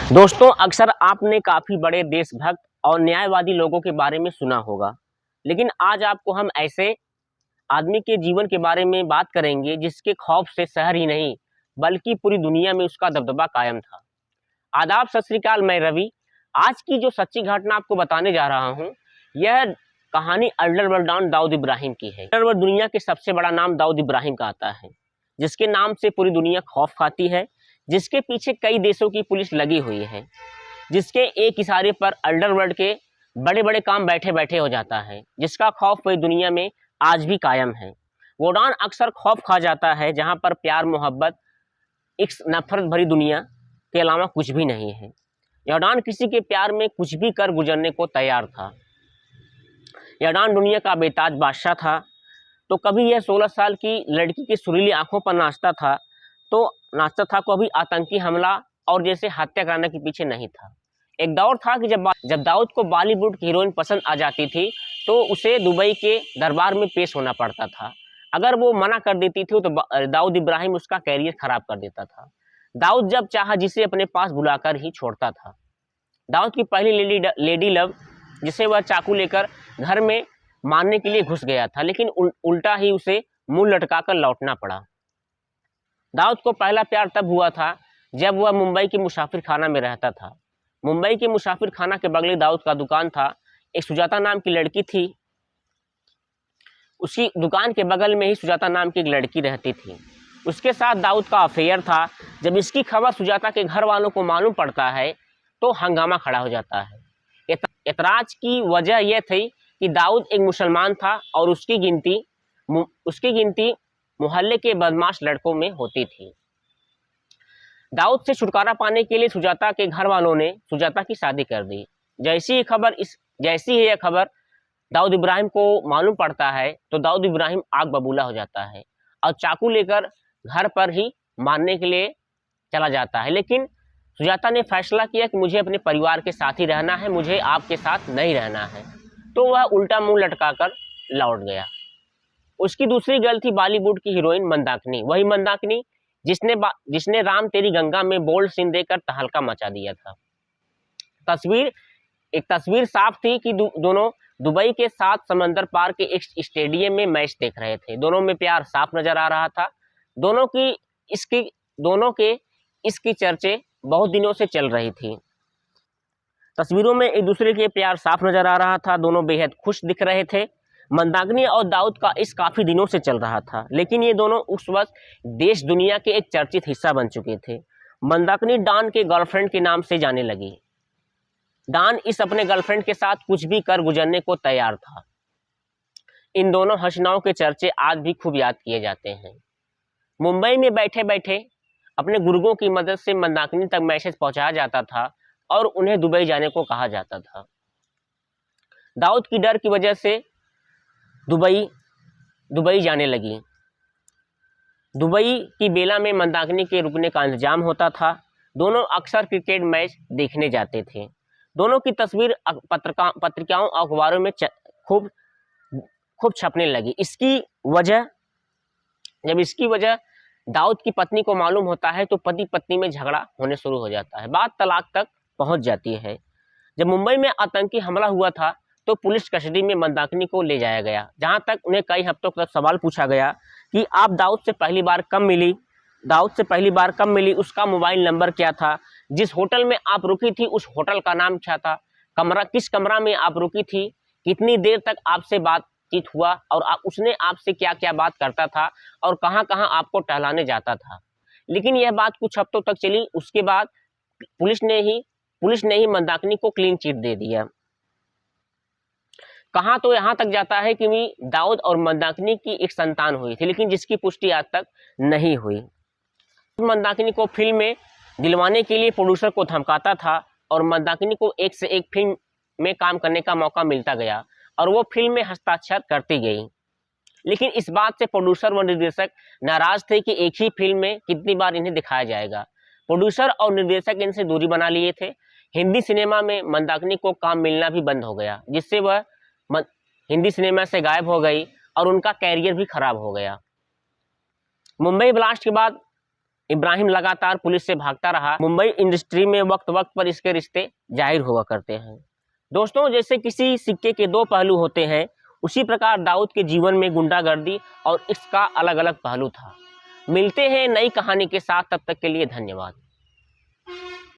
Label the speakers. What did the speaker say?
Speaker 1: दोस्तों, अक्सर आपने काफी बड़े देशभक्त और न्यायवादी लोगों के बारे में सुना होगा, लेकिन आज आपको हम ऐसे आदमी के जीवन के बारे में बात करेंगे जिसके खौफ से शहर ही नहीं बल्कि पूरी दुनिया में उसका दबदबा कायम था। आदाब, सत श्री अकाल, मैं रवि। आज की जो सच्ची घटना आपको बताने जा रहा हूँ, यह कहानी अंडरवर्ल्ड डॉन दाऊद इब्राहिम की है। अंडरवर्ल्ड दुनिया के सबसे बड़ा नाम दाऊद इब्राहिम का आता है, जिसके नाम से पूरी दुनिया खौफ खाती है, जिसके पीछे कई देशों की पुलिस लगी हुई है, जिसके एक इशारे पर अंडरवर्ल्ड के बड़े बड़े काम बैठे बैठे हो जाता है, जिसका खौफ पूरी दुनिया में आज भी कायम है। वो डॉन अक्सर खौफ खा जाता है जहां पर प्यार, मोहब्बत, एक नफरत भरी दुनिया के अलावा कुछ भी नहीं है। यह डॉन किसी के प्यार में कुछ भी कर गुजरने को तैयार था। यह डॉन दुनिया का बेताज बादशाह था। तो कभी यह 16 साल की लड़की की सुरीली आंखों पर नाचता था, कभी आतंकी हमला और जैसे हत्या कराने के पीछे नहीं था। एक दौर था कि जब दाऊद को बॉलीवुड की हीरोइन पसंद आ जाती थी तो उसे दुबई के दरबार में पेश होना पड़ता था। अगर वो मना कर देती थी तो दाऊद इब्राहिम उसका कैरियर खराब कर देता था। दाऊद जब चाहा जिसे अपने पास बुलाकर ही छोड़ता था। दाऊद की पहली लेडी लव, जिसे वह चाकू लेकर घर में मारने के लिए घुस गया था, लेकिन उल्टा ही उसे मुंह लटकाकर लौटना पड़ा। दाऊद को पहला प्यार तब हुआ था जब वह मुंबई के मुसाफिर खाना में रहता था। मुंबई के मुसाफिर खाना के बगल दाऊद का दुकान था। एक सुजाता नाम की लड़की थी। उसकी दुकान के बगल में ही सुजाता नाम की एक लड़की रहती थी। उसके साथ दाऊद का अफेयर था। जब इसकी खबर सुजाता के घर वालों को मालूम पड़ता है तो हंगामा खड़ा हो जाता है। एतराज की वजह यह थी कि दाऊद एक मुसलमान था और उसकी गिनती मोहल्ले के बदमाश लड़कों में होती थी। दाऊद से छुटकारा पाने के लिए सुजाता के घर वालों ने सुजाता की शादी कर दी। जैसी ही यह खबर दाऊद इब्राहिम को मालूम पड़ता है तो दाऊद इब्राहिम आग बबूला हो जाता है और चाकू लेकर घर पर ही मारने के लिए चला जाता है। लेकिन सुजाता ने फैसला किया कि मुझे अपने परिवार के साथ ही रहना है, मुझे आपके साथ नहीं रहना है। तो वह उल्टा मुंह लटकाकर लौट गया। उसकी दूसरी गर्ल थी बॉलीवुड की हीरोइन मंदाकिनी। वही मंदाकिनी जिसने राम तेरी गंगा में बोल्ड सीन देकर तहलका मचा दिया था। एक तस्वीर साफ थी कि दोनों दुबई के 7 समंदर पार के एक स्टेडियम में मैच देख रहे थे। दोनों में प्यार साफ नजर आ रहा था। दोनों के इसकी चर्चे बहुत दिनों से चल रही थी। तस्वीरों में एक दूसरे के प्यार साफ नजर आ रहा था। दोनों बेहद खुश दिख रहे थे। मंदाकिनी और दाऊद का इस काफी दिनों से चल रहा था, लेकिन ये दोनों उस वक्त देश दुनिया के एक चर्चित हिस्सा बन चुके थे। मंदाकिनी डॉन के गर्लफ्रेंड के नाम से जाने लगी। डॉन इस अपने गर्लफ्रेंड के साथ कुछ भी कर गुजरने को तैयार था। इन दोनों हसीनाओं के चर्चे आज भी खूब याद किए जाते हैं। मुंबई में बैठे बैठे अपने गुर्गों की मदद से मंदाकिनी तक मैसेज पहुंचाया जाता था और उन्हें दुबई जाने को कहा जाता था। दाऊद की डर की वजह से दुबई जाने लगी। दुबई की बेला में मंदाकिनी के रुकने का इंतजाम होता था। दोनों अक्सर क्रिकेट मैच देखने जाते थे। दोनों की तस्वीर पत्रिकाओं और अखबारों में खूब छपने लगी। जब इसकी वजह दाऊद की पत्नी को मालूम होता है तो पति पत्नी में झगड़ा होने शुरू हो जाता है। बात तलाक तक पहुंच जाती है। जब मुंबई में आतंकी हमला हुआ था तो पुलिस कस्टडी में मंदाकिनी को ले जाया गया, जहां तक उन्हें कई हफ्तों तक सवाल पूछा गया कि आप दाऊद से पहली बार कब मिली, उसका मोबाइल नंबर क्या था, जिस होटल में आप रुकी थी उस होटल का नाम क्या था, किस कमरा में आप रुकी थी, कितनी देर तक आपसे बातचीत हुआ और उसने आपसे क्या क्या बात करता था और कहाँ कहाँ आपको टहलाने जाता था। लेकिन यह बात कुछ हफ्तों तक चली। उसके बाद पुलिस ने ही मंदाकिनी को क्लीन चिट दे दिया। कहा तो यहाँ तक जाता है कि दाऊद और मंदाकिनी की एक संतान हुई थी, लेकिन जिसकी पुष्टि आज तक नहीं हुई। मंदाकिनी को फिल्म में दिलवाने के लिए प्रोड्यूसर को धमकाता था और मंदाकिनी को एक से एक फिल्म में काम करने का मौका मिलता गया और वो फिल्म में हस्ताक्षर करती गई। लेकिन इस बात से प्रोड्यूसर व निर्देशक नाराज थे कि एक ही फिल्म में कितनी बार इन्हें दिखाया जाएगा। प्रोड्यूसर और निर्देशक इनसे दूरी बना लिए थे। हिंदी सिनेमा में मंदाकिनी को काम मिलना भी बंद हो गया, जिससे वह हिंदी सिनेमा से गायब हो गई और उनका कैरियर भी खराब हो गया। मुंबई ब्लास्ट के बाद इब्राहिम लगातार पुलिस से भागता रहा। मुंबई इंडस्ट्री में वक्त वक्त पर इसके रिश्ते जाहिर हुआ करते हैं। दोस्तों, जैसे किसी सिक्के के दो पहलू होते हैं, उसी प्रकार दाऊद के जीवन में गुंडागर्दी और इसका अलग अलग पहलू था। मिलते हैं नई कहानी के साथ, तब तक के लिए धन्यवाद।